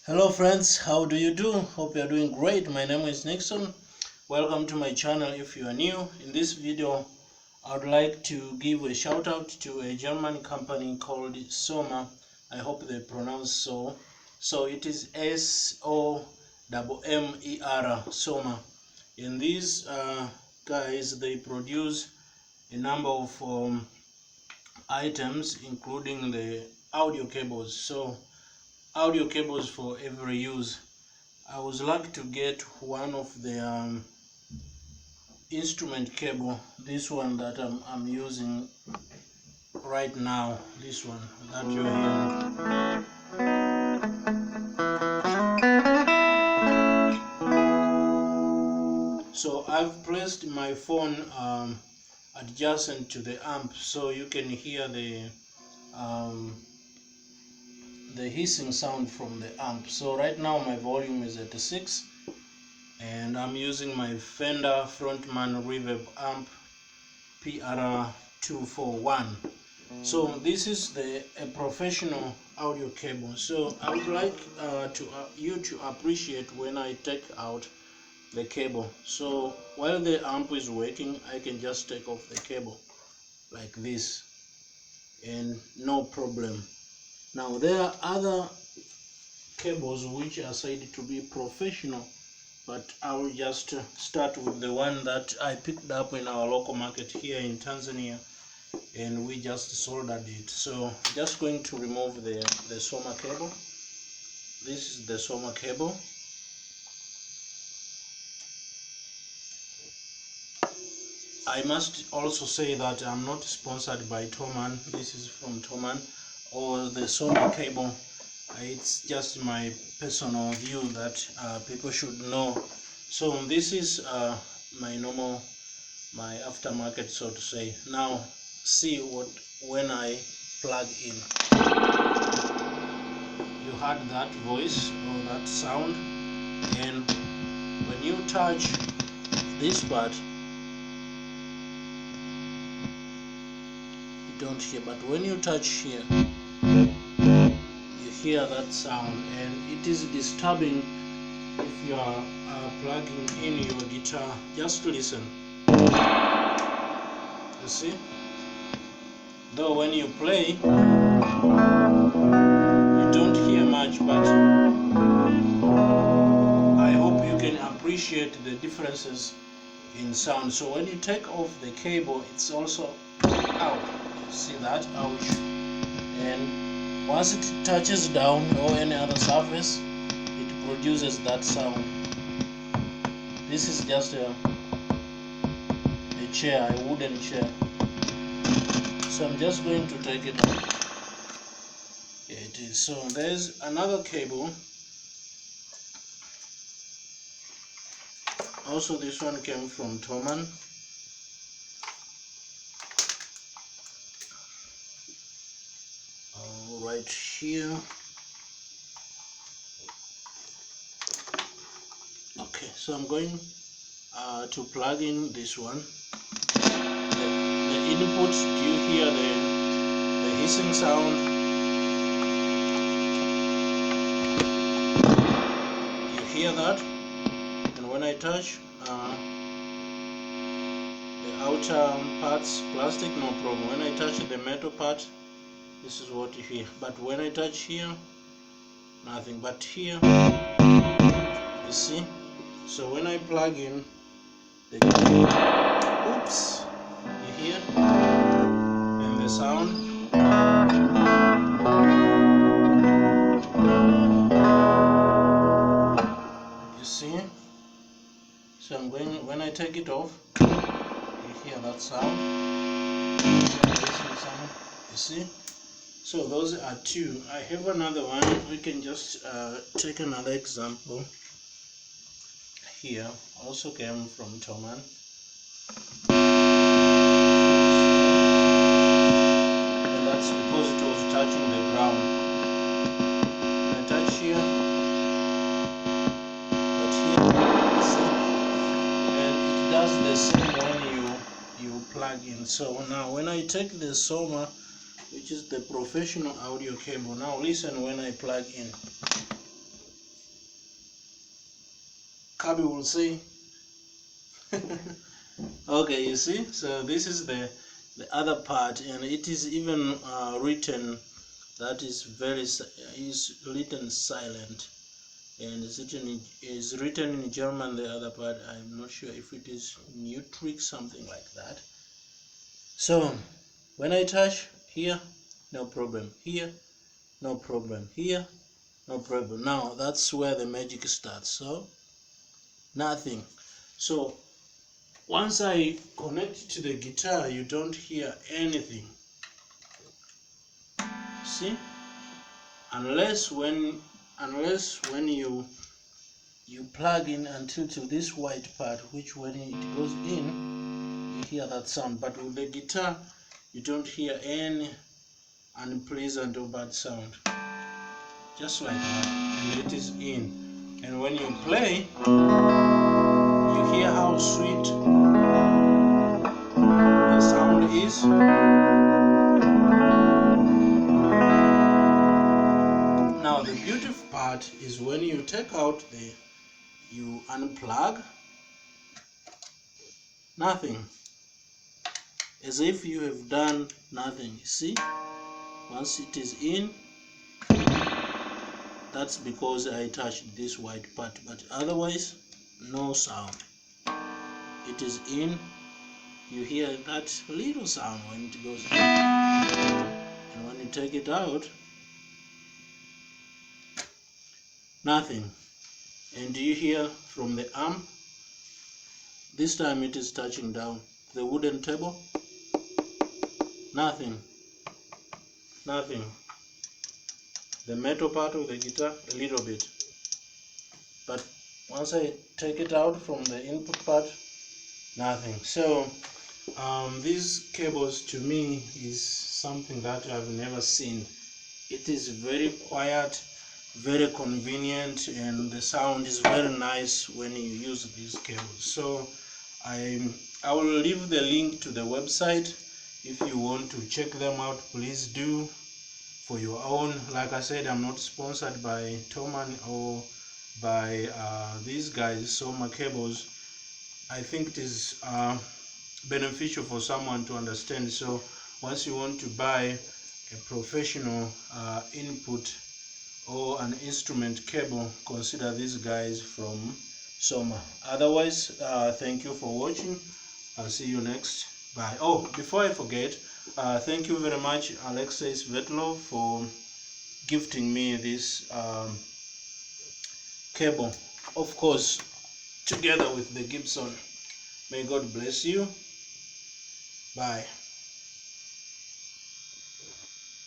Hello friends, how do you do? Hope you are doing great. My name is Nixon. Welcome to my channel if you are new. In this video, I would like to give a shout out to a German company called Sommer. I hope they pronounce so. So it is S-O-M-M-E-R, Sommer. And these guys, they produce a number of items including the audio cables. So audio cables for every use. I was lucky to get one of the instrument cable, this one that I'm using right now, this one that you're hearing. So I've placed my phone adjacent to the amp so you can hear the hissing sound from the amp. So right now my volume is at 6 and I'm using my Fender Frontman Reverb amp PR241. So this is a professional audio cable. So I would like you to appreciate when I take out the cable. So while the amp is working, I can just take off the cable like this and no problem. Now there are other cables which are said to be professional, but I will just start with the one that I picked up in our local market here in Tanzania, and we just soldered it. So just going to remove the Sommer cable. This is the Sommer cable. I must also say that I'm not sponsored by Thomann. This is from Thomann or the Sommer cable. It's just my personal view that people should know. So this is my aftermarket, so to say. Now see when I plug in. You heard that voice or that sound, and when you touch this part, you don't hear, but when you touch here, you hear that sound, and it is disturbing if you are plugging in your guitar. Just listen. You see? Though when you play, you don't hear much, but I hope you can appreciate the differences in sound. So when you take off the cable, it's also out. See that? Ouch. And once it touches down or any other surface, it produces that sound. This is just a chair, a wooden chair. So I'm just going to take it off. Here it is. So there's another cable. Also this one came from Thomann. Right here. Okay, so I'm going to plug in this one. The input, do you hear the hissing sound? You hear that? And when I touch the outer parts, plastic, no problem. When I touch the metal part, this is what you hear. But when I touch here, nothing. But here, you see? So when I plug in the oops, you hear? And the sound. You see? So I'm going, when I take it off, you hear that sound. You see? So those are two. I have another one. We can just take another example. Here also came from Thomann. And that's because it was touching the ground. I touch here, but here, you see, and it does the same when you plug in. So now when I take the Sommer, which is the professional audio cable, now listen when I plug in. Kabi will say. Okay, you see, so this is the other part, and it is even written that is written silent, and is written in German. The other part, I'm not sure if it is Nutrix, something like that. So when I touch here, no problem. Here, no problem. Here, no problem. Now that's where the magic starts. So nothing. So once I connect to the guitar, you don't hear anything. See? Unless when you plug in until to this white part, which when it goes in, you hear that sound. But with the guitar, you don't hear any unpleasant or bad sound. Just like that. And it is in. And when you play, you hear how sweet the sound is. Now the beautiful part is when you take out you unplug, nothing, as if you have done nothing. See, once it is in, that's because I touched this white part, but otherwise no sound. It is in, you hear that little sound when it goes in, and when you take it out, nothing. And do you hear from the amp? This time it is touching down the wooden table. Nothing. Nothing. The metal part of the guitar, a little bit. But once I take it out from the input part, nothing. So these cables to me is something that I've never seen. It is very quiet, very convenient, and the sound is very nice when you use these cables. So I will leave the link to the website. If you want to check them out, please do for your own. Like I said, I'm not sponsored by Toman or by these guys, Sommer Cables. I think it is beneficial for someone to understand. So once you want to buy a professional input or an instrument cable, consider these guys from Sommer. Otherwise, thank you for watching. I'll see you next. Bye. Oh, before I forget, thank you very much, Alexey Svetlov, for gifting me this cable, of course, together with the Gibson. May God bless you. Bye.